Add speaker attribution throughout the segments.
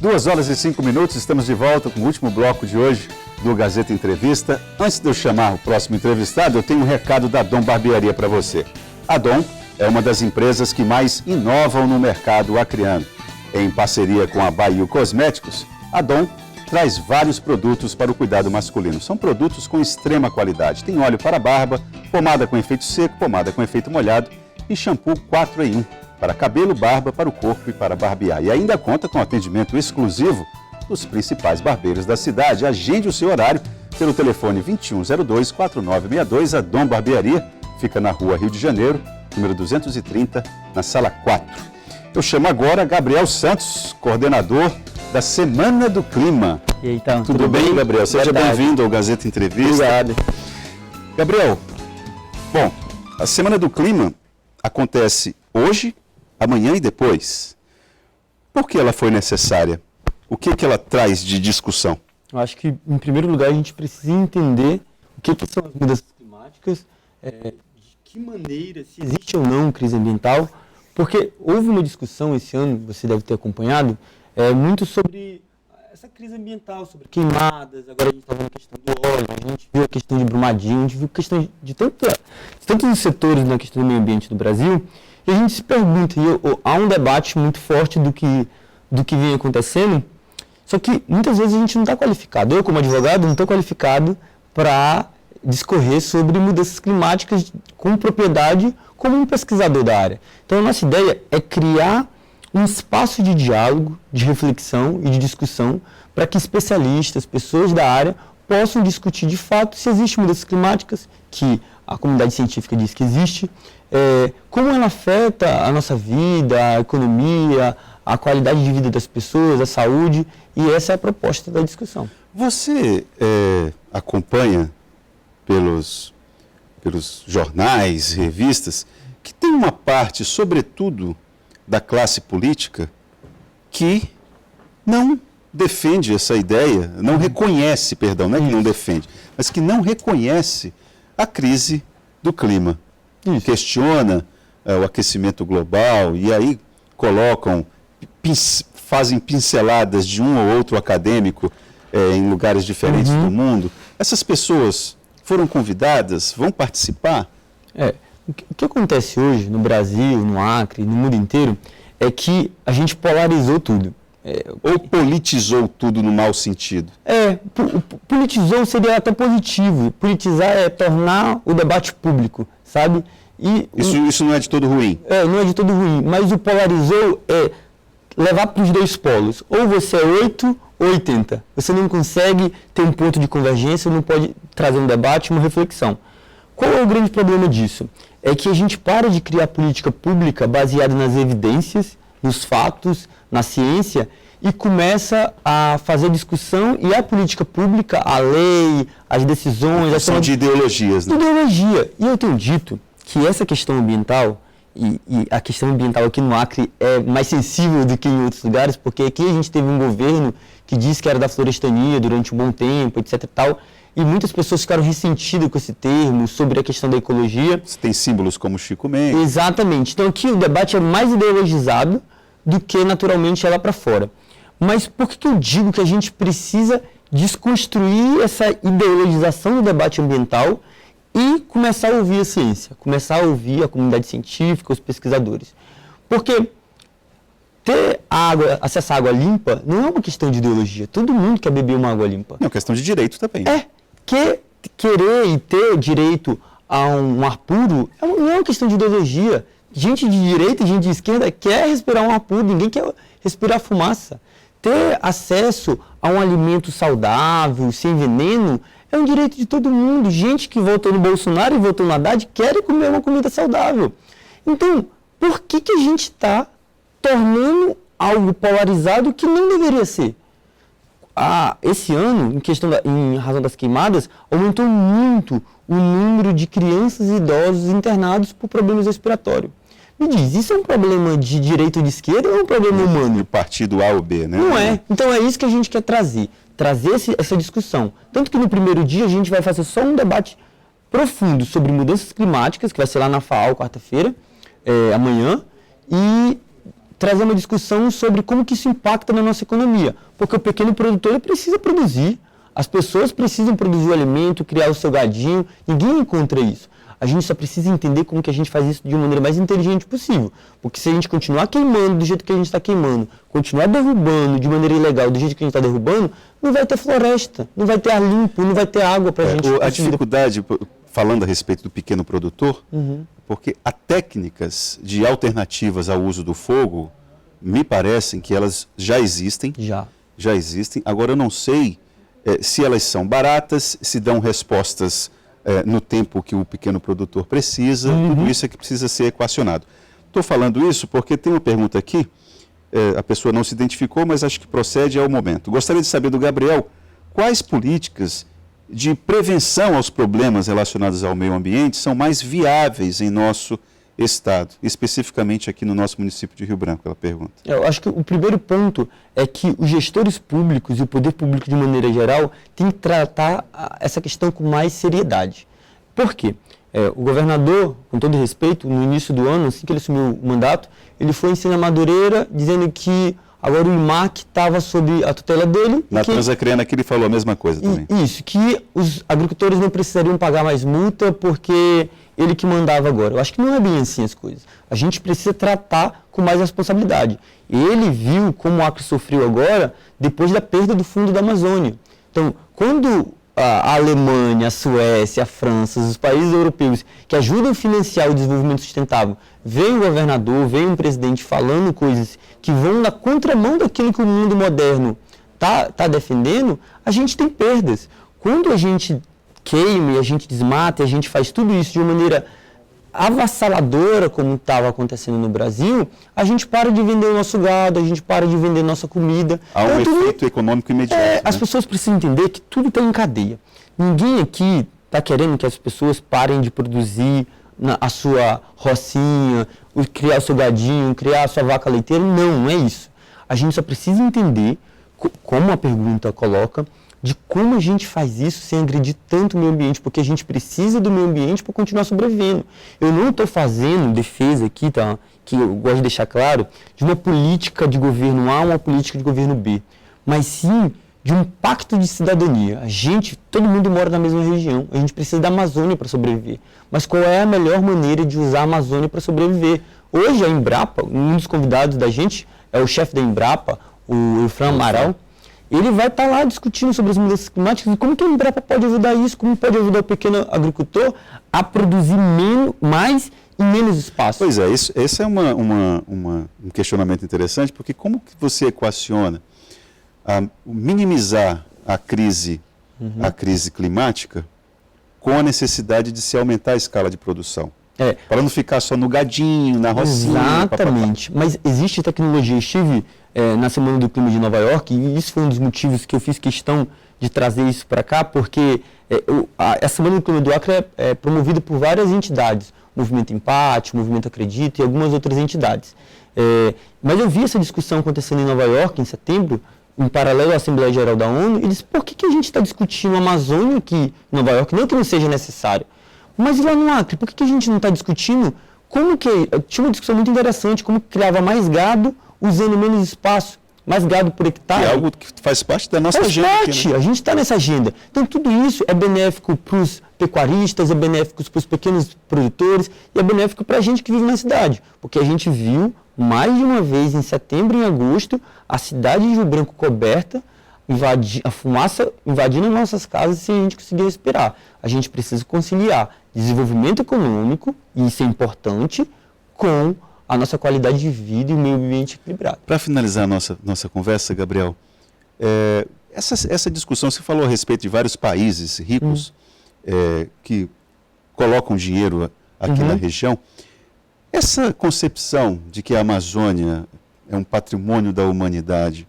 Speaker 1: 2h05, estamos de volta com o último bloco de hoje do Gazeta Entrevista. Antes de eu chamar o próximo entrevistado, eu tenho um recado da Dom Barbearia para você. A Dom é uma das empresas que mais inovam no mercado acreano. Em parceria com a Bahia Cosméticos, a Dom traz vários produtos para o cuidado masculino. São produtos com extrema qualidade. Tem óleo para barba, pomada com efeito seco, pomada com efeito molhado e shampoo 4 em 1. Para cabelo, barba, para o corpo e para barbear. E ainda conta com atendimento exclusivo dos principais barbeiros da cidade. Agende o seu horário pelo telefone 2102-4962. A Dom Barbearia fica na rua Rio de Janeiro, número 230, na sala 4. Eu chamo agora Gabriel Santos, coordenador da Semana do Clima.
Speaker 2: E aí, então,
Speaker 1: tudo bem, Gabriel? Seja bem-vindo ao Gazeta Entrevista.
Speaker 2: Obrigado.
Speaker 1: Gabriel, bom, a Semana do Clima acontece hoje, amanhã e depois. Por que ela foi necessária? O que ela traz de discussão?
Speaker 2: Eu acho que, em primeiro lugar, a gente precisa entender o que são as mudanças climáticas, de que maneira, se existe ou não crise ambiental, porque houve uma discussão esse ano, você deve ter acompanhado, muito sobre essa crise ambiental, sobre queimadas. Agora a gente está vendo a questão do óleo, a gente viu a questão de Brumadinho, a gente viu a questão de tantos setores na questão do meio ambiente do Brasil. E a gente se pergunta, há um debate muito forte do que vem acontecendo, só que muitas vezes a gente não está qualificado. Eu, como advogado, não estou qualificado para discorrer sobre mudanças climáticas com propriedade como um pesquisador da área. Então, a nossa ideia é criar um espaço de diálogo, de reflexão e de discussão para que especialistas, pessoas da área, possam discutir de fato se existem mudanças climáticas, que a comunidade científica diz que existe, como ela afeta a nossa vida, a economia, a qualidade de vida das pessoas, a saúde, e essa é a proposta da discussão.
Speaker 1: Você acompanha pelos jornais, revistas, que tem uma parte, sobretudo, da classe política que não defende essa ideia, não reconhece, perdão, não é que não defende, mas que não reconhece a crise do clima. Isso. Questiona o aquecimento global e aí fazem pinceladas de um ou outro acadêmico em lugares diferentes do mundo. Essas pessoas foram convidadas, vão participar?
Speaker 2: O que acontece hoje no Brasil, no Acre, no mundo inteiro, é que a gente polarizou tudo.
Speaker 1: Ou politizou tudo no mau sentido?
Speaker 2: Politizou seria até positivo. Politizar é tornar o debate público, sabe?
Speaker 1: Isso não é de todo ruim?
Speaker 2: Não é de todo ruim, mas o polarizou é levar para os dois polos. Ou você é 8 ou 80. Você não consegue ter um ponto de convergência, não pode trazer um debate, uma reflexão. Qual é o grande problema disso? É que a gente para de criar política pública baseada nas evidências, nos fatos, na ciência, e começa a fazer discussão e a política pública, a lei, as decisões...
Speaker 1: São de ideologias, né?
Speaker 2: Ideologia. E eu tenho dito que essa questão ambiental, e a questão ambiental aqui no Acre é mais sensível do que em outros lugares, porque aqui a gente teve um governo que disse que era da florestania durante um bom tempo, etc e tal, e muitas pessoas ficaram ressentidas com esse termo, sobre a questão da ecologia.
Speaker 1: Você tem símbolos como Chico Mendes.
Speaker 2: Exatamente. Então aqui o debate é mais ideologizado do que naturalmente é lá para fora. Mas por que eu digo que a gente precisa desconstruir essa ideologização do debate ambiental e começar a ouvir a ciência, começar a ouvir a comunidade científica, os pesquisadores? Porque ter água, acesso à água limpa não é uma questão de ideologia. Todo mundo quer beber uma água limpa.
Speaker 1: É uma questão de direito também.
Speaker 2: Querer e ter direito a um ar puro não é uma questão de ideologia. Gente de direita e gente de esquerda quer respirar um ar puro, ninguém quer respirar fumaça. Ter acesso a um alimento saudável, sem veneno, é um direito de todo mundo. Gente que votou no Bolsonaro e votou no Haddad quer comer uma comida saudável. Então, por que a gente está tornando algo polarizado que não deveria ser? Esse ano, em razão das queimadas, aumentou muito o número de crianças e idosos internados por problemas respiratórios. Me diz, isso é um problema de direita ou de esquerda ou é um problema humano?
Speaker 1: Do partido A ou B, né?
Speaker 2: Não é. Então é isso que a gente quer trazer essa discussão. Tanto que no primeiro dia a gente vai fazer só um debate profundo sobre mudanças climáticas, que vai ser lá na FAO, quarta-feira, amanhã, e trazer uma discussão sobre como que isso impacta na nossa economia. Porque o pequeno produtor ele precisa produzir, as pessoas precisam produzir o alimento, criar o seu gadinho, ninguém encontra isso. A gente só precisa entender como que a gente faz isso de uma maneira mais inteligente possível. Porque se a gente continuar queimando do jeito que a gente está queimando, continuar derrubando de maneira ilegal do jeito que a gente está derrubando, não vai ter floresta, não vai ter ar limpo, não vai ter água para a gente...
Speaker 1: A dificuldade, falando a respeito do pequeno produtor, porque há técnicas de alternativas ao uso do fogo, me parecem que elas já existem. Já existem. Agora, eu não sei se elas são baratas, se dão respostas no tempo que o pequeno produtor precisa. Tudo isso é que precisa ser equacionado. Estou falando isso porque tem uma pergunta aqui, a pessoa não se identificou, mas acho que procede ao momento. Gostaria de saber do Gabriel quais políticas de prevenção aos problemas relacionados ao meio ambiente são mais viáveis em nosso estado, especificamente aqui no nosso município de Rio Branco, ela pergunta.
Speaker 2: Eu acho que o primeiro ponto é que os gestores públicos e o poder público de maneira geral tem que tratar essa questão com mais seriedade. Por quê? O governador, com todo respeito, no início do ano, assim que ele assumiu o mandato, ele foi em Sena Madureira dizendo que agora o IMAC estava sob a tutela dele.
Speaker 1: Na Transacreana que ele falou a mesma coisa também.
Speaker 2: Isso, que os agricultores não precisariam pagar mais multa porque ele que mandava agora. Eu acho que não é bem assim as coisas. A gente precisa tratar com mais responsabilidade. Ele viu como o Acre sofreu agora depois da perda do fundo da Amazônia. Então, quando a Alemanha, a Suécia, a França, os países europeus que ajudam a financiar o desenvolvimento sustentável, vem o governador, vem um presidente falando coisas que vão na contramão daquilo que o mundo moderno está defendendo, a gente tem perdas. Quando a gente queima e a gente desmata, e a gente faz tudo isso de uma maneira avassaladora, como estava acontecendo no Brasil, a gente para de vender o nosso gado, a gente para de vender nossa comida.
Speaker 1: Há um efeito econômico imediato.
Speaker 2: As pessoas precisam entender que tudo está em cadeia. Ninguém aqui está querendo que as pessoas parem de produzir a sua rocinha, criar o seu gadinho, criar a sua vaca leiteira. Não é isso. A gente só precisa entender, como a pergunta coloca, de como a gente faz isso sem agredir tanto o meio ambiente, porque a gente precisa do meio ambiente para continuar sobrevivendo. Eu não estou fazendo defesa aqui, tá, que eu gosto de deixar claro, de uma política de governo A ou uma política de governo B, mas sim de um pacto de cidadania. Todo mundo mora na mesma região, a gente precisa da Amazônia para sobreviver. Mas qual é a melhor maneira de usar a Amazônia para sobreviver? Hoje a Embrapa, um dos convidados da gente é o chefe da Embrapa, o Efraim Amaral. Ele vai estar lá discutindo sobre as mudanças climáticas e como que a Embrapa pode ajudar isso, como pode ajudar o pequeno agricultor a produzir mais em menos espaço.
Speaker 1: Pois é, esse é um questionamento interessante, porque como que você equaciona minimizar a crise climática com a necessidade de se aumentar a escala de produção? Para não ficar só no gadinho, na rocinha.
Speaker 2: Exatamente. Mas existe tecnologia. Eu estive na Semana do Clima de Nova York e isso foi um dos motivos que eu fiz questão de trazer isso para cá, porque a Semana do Clima do Acre é promovida por várias entidades. Movimento Empate, Movimento Acredita e algumas outras entidades. Mas eu vi essa discussão acontecendo em Nova York, em setembro, em paralelo à Assembleia Geral da ONU, e disse, por que a gente está discutindo a Amazônia aqui em Nova York? Não que não seja necessário. Mas lá no Acre, por que a gente não está discutindo como que... Tinha uma discussão muito interessante, como que criava mais gado usando menos espaço, mais gado por hectare.
Speaker 1: É algo que faz parte da nossa agenda.
Speaker 2: Aqui, né? A gente está nessa agenda. Então, tudo isso é benéfico para os pecuaristas, é benéfico para os pequenos produtores e é benéfico para a gente que vive na cidade. Porque a gente viu, mais de uma vez, em setembro e em agosto, a cidade de Rio Branco coberta, a fumaça invadindo nossas casas sem a gente conseguir respirar. A gente precisa conciliar desenvolvimento econômico, e isso é importante, com a nossa qualidade de vida e o meio ambiente equilibrado.
Speaker 1: Para finalizar a nossa conversa, Gabriel, essa discussão, você falou a respeito de vários países ricos que colocam dinheiro aqui na região. Essa concepção de que a Amazônia é um patrimônio da humanidade,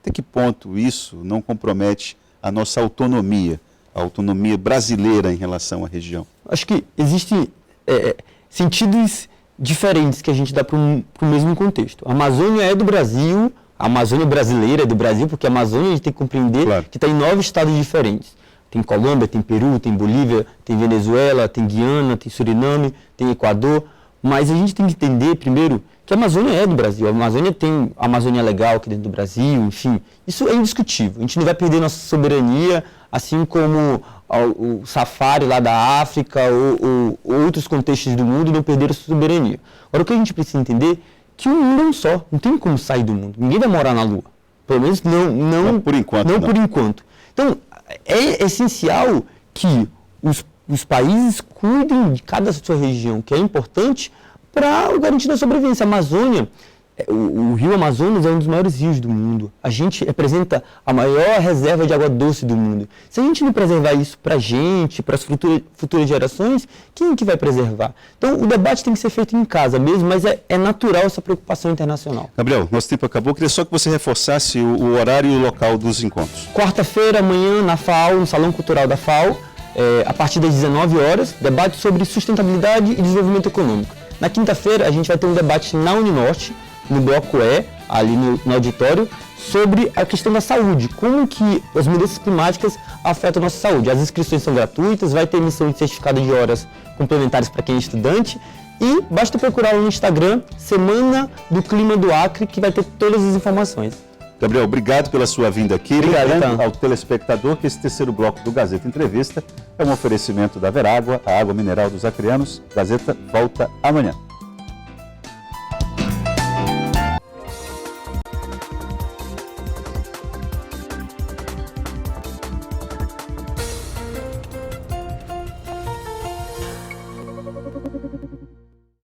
Speaker 1: até que ponto isso não compromete a nossa autonomia, a autonomia brasileira em relação à região?
Speaker 2: Acho que existem sentidos diferentes que a gente dá para o mesmo contexto. A Amazônia é do Brasil, a Amazônia brasileira é do Brasil, porque a Amazônia a gente tem que compreender que está em 9 estados diferentes. Tem Colômbia, tem Peru, tem Bolívia, tem Venezuela, tem Guiana, tem Suriname, tem Equador. Mas a gente tem que entender, primeiro, que a Amazônia é do Brasil. A Amazônia tem a Amazônia Legal aqui dentro do Brasil, enfim. Isso é indiscutível. A gente não vai perder nossa soberania, assim como o safari lá da África ou outros contextos do mundo não perderam sua soberania. Agora, o que a gente precisa entender é que o mundo é um só. Não tem como sair do mundo. Ninguém vai morar na Lua. Pelo menos não
Speaker 1: por enquanto.
Speaker 2: Não por enquanto. Então, é essencial que os países cuidem de cada sua região, que é importante para garantir a sobrevivência. A Amazônia, o rio Amazonas é um dos maiores rios do mundo. A gente representa a maior reserva de água doce do mundo. Se a gente não preservar isso para a gente, para as futuras gerações, quem que vai preservar? Então, o debate tem que ser feito em casa mesmo, mas é natural essa preocupação internacional.
Speaker 1: Gabriel, nosso tempo acabou. Queria só que você reforçasse o horário e o local dos encontros.
Speaker 2: Quarta-feira, amanhã, na FAO, no Salão Cultural da FAO, a partir das 19 horas, debate sobre sustentabilidade e desenvolvimento econômico. Na quinta-feira, a gente vai ter um debate na Uninorte, no bloco E, ali no auditório, sobre a questão da saúde, como que as mudanças climáticas afetam a nossa saúde. As inscrições são gratuitas, vai ter emissão de certificado de horas complementares para quem é estudante e basta procurar no Instagram, Semana do Clima do Acre, que vai ter todas as informações.
Speaker 1: Gabriel, obrigado pela sua vinda aqui.
Speaker 2: Obrigado,
Speaker 1: Lembrando ao telespectador que esse terceiro bloco do Gazeta Entrevista é um oferecimento da Verágua, a água mineral dos acreanos. Gazeta volta amanhã.